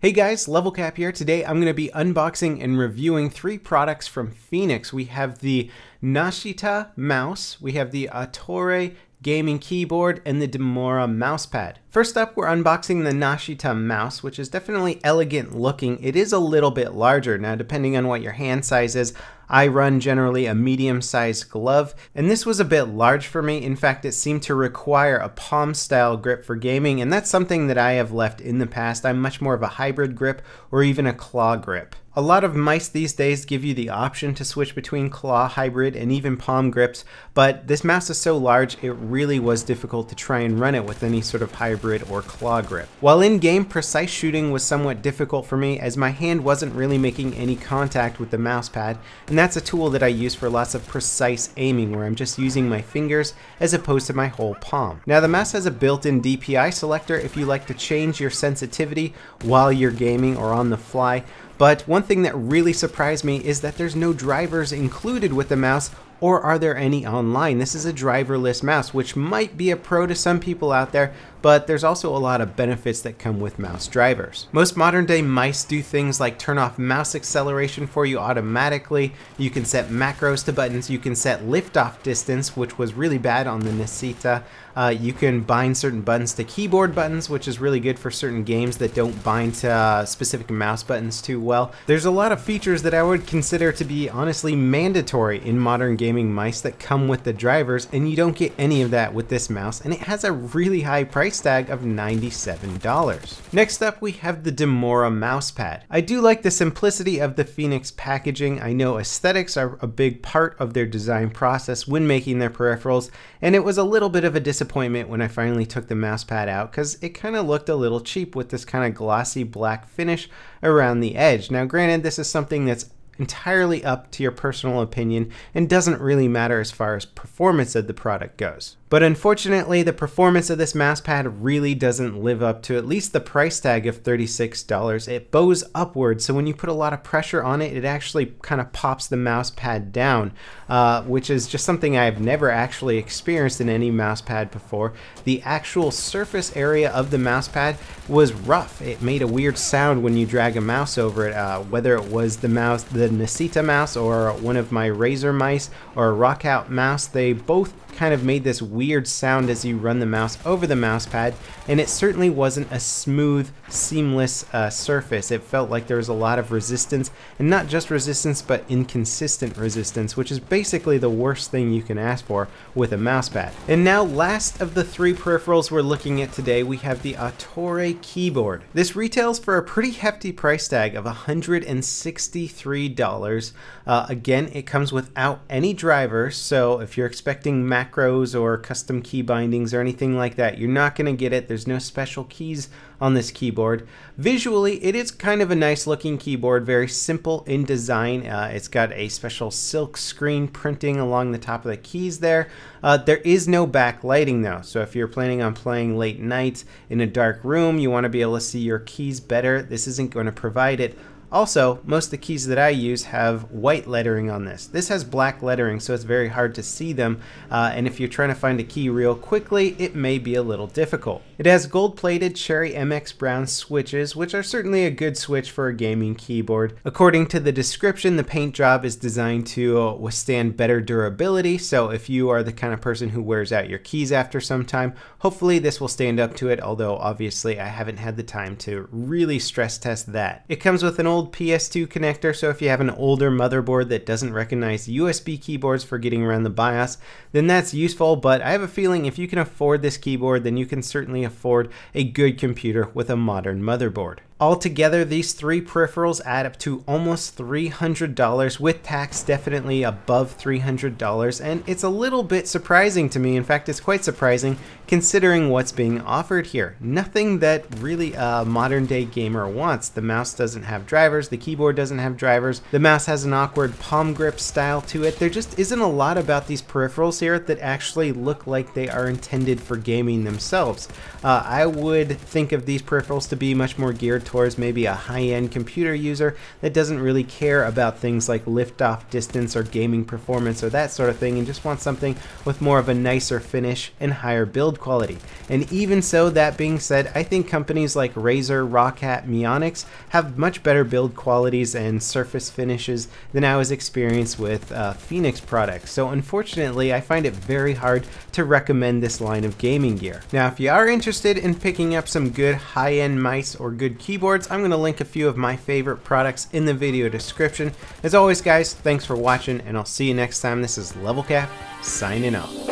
Hey guys, LevelCap here. Today I'm going to be unboxing and reviewing three products from Feenix. We have the Nashita mouse, we have the Autore gaming keyboard, and the Dimora mousepad. First up, we're unboxing the Nashita mouse, which is definitely elegant looking. It is a little bit larger. Now, depending on what your hand size is, I run generally a medium-sized glove, and this was a bit large for me. In fact, it seemed to require a palm-style grip for gaming, and that's something that I have left in the past. I'm much more of a hybrid grip or even a claw grip. A lot of mice these days give you the option to switch between claw, hybrid, and even palm grips, but this mouse is so large it really was difficult to try and run it with any sort of hybrid or claw grip. While in game, precise shooting was somewhat difficult for me as my hand wasn't really making any contact with the mouse pad, and that's a tool that I use for lots of precise aiming where I'm just using my fingers as opposed to my whole palm. Now, the mouse has a built-in DPI selector if you like to change your sensitivity while you're gaming or on the fly. But one thing that really surprised me is that there's no drivers included with the mouse, or are there any online? This is a driverless mouse, which might be a pro to some people out there, but there's also a lot of benefits that come with mouse drivers. Most modern day mice do things like turn off mouse acceleration for you automatically. You can set macros to buttons. You can set lift-off distance, which was really bad on the Nascita. You can bind certain buttons to keyboard buttons, which is really good for certain games that don't bind to specific mouse buttons too well. There's a lot of features that I would consider to be honestly mandatory in modern gaming mice that come with the drivers, and you don't get any of that with this mouse, and it has a really high price tag of $97. Next up, we have the Dimora mousepad. I do like the simplicity of the Feenix packaging. I know aesthetics are a big part of their design process when making their peripherals, and it was a little bit of a disappointment when I finally took the mousepad out because it kind of looked a little cheap with this kind of glossy black finish around the edge. Now, granted, this is something that's entirely up to your personal opinion and doesn't really matter as far as performance of the product goes. But unfortunately, the performance of this mousepad really doesn't live up to at least the price tag of $36. It bows upwards, so when you put a lot of pressure on it, it actually kind of pops the mousepad down, which is just something I've never actually experienced in any mousepad before. The actual surface area of the mousepad was rough. It made a weird sound when you drag a mouse over it, whether it was the Nascita mouse or one of my Razor mice or a Rockout mouse. They both kind of made this weird sound as you run the mouse over the mouse pad, and it certainly wasn't a smooth, seamless surface. It felt like there was a lot of resistance, and not just resistance but inconsistent resistance, which is basically the worst thing you can ask for with a mouse pad. And now, last of the three peripherals we're looking at today, we have the Autore keyboard. This retails for a pretty hefty price tag of $163. Again, it comes without any drivers, so if you're expecting macros or custom key bindings or anything like that, you're not going to get it. There's no special keys on this keyboard. Visually, it is kind of a nice looking keyboard, very simple in design. It's got a special silk screen printing along the top of the keys there. There is no backlighting though, so if you're planning on playing late night in a dark room, you want to be able to see your keys better, this isn't going to provide it. Also, most of the keys that I use have white lettering on this. This has black lettering, so it's very hard to see them, and if you're trying to find a key real quickly, it may be a little difficult. It has gold-plated Cherry MX Brown switches, which are certainly a good switch for a gaming keyboard. According to the description, the paint job is designed to withstand better durability, so if you are the kind of person who wears out your keys after some time, hopefully this will stand up to it, although obviously I haven't had the time to really stress test that. It comes with an old PS2 connector, so if you have an older motherboard that doesn't recognize USB keyboards for getting around the BIOS, then that's useful, but I have a feeling if you can afford this keyboard, then you can certainly afford a good computer with a modern motherboard. Altogether, these three peripherals add up to almost $300, with tax definitely above $300, and it's a little bit surprising to me. In fact, it's quite surprising considering what's being offered here. Nothing that really a modern day gamer wants. The mouse doesn't have drivers, the keyboard doesn't have drivers, the mouse has an awkward palm grip style to it. There just isn't a lot about these peripherals here that actually look like they are intended for gaming themselves. I would think of these peripherals to be much more geared towards maybe a high-end computer user that doesn't really care about things like lift-off distance or gaming performance or that sort of thing, and just wants something with more of a nicer finish and higher build quality. And even so, that being said, I think companies like Razer, Rawcat, Mionix have much better build qualities and surface finishes than I was experienced with Feenix products. So unfortunately, I find it very hard to recommend this line of gaming gear. Now, if you are interested in picking up some good high-end mice or good keyboards, I'm going to link a few of my favorite products in the video description. As always, guys, thanks for watching, and I'll see you next time. This is LevelCap signing off.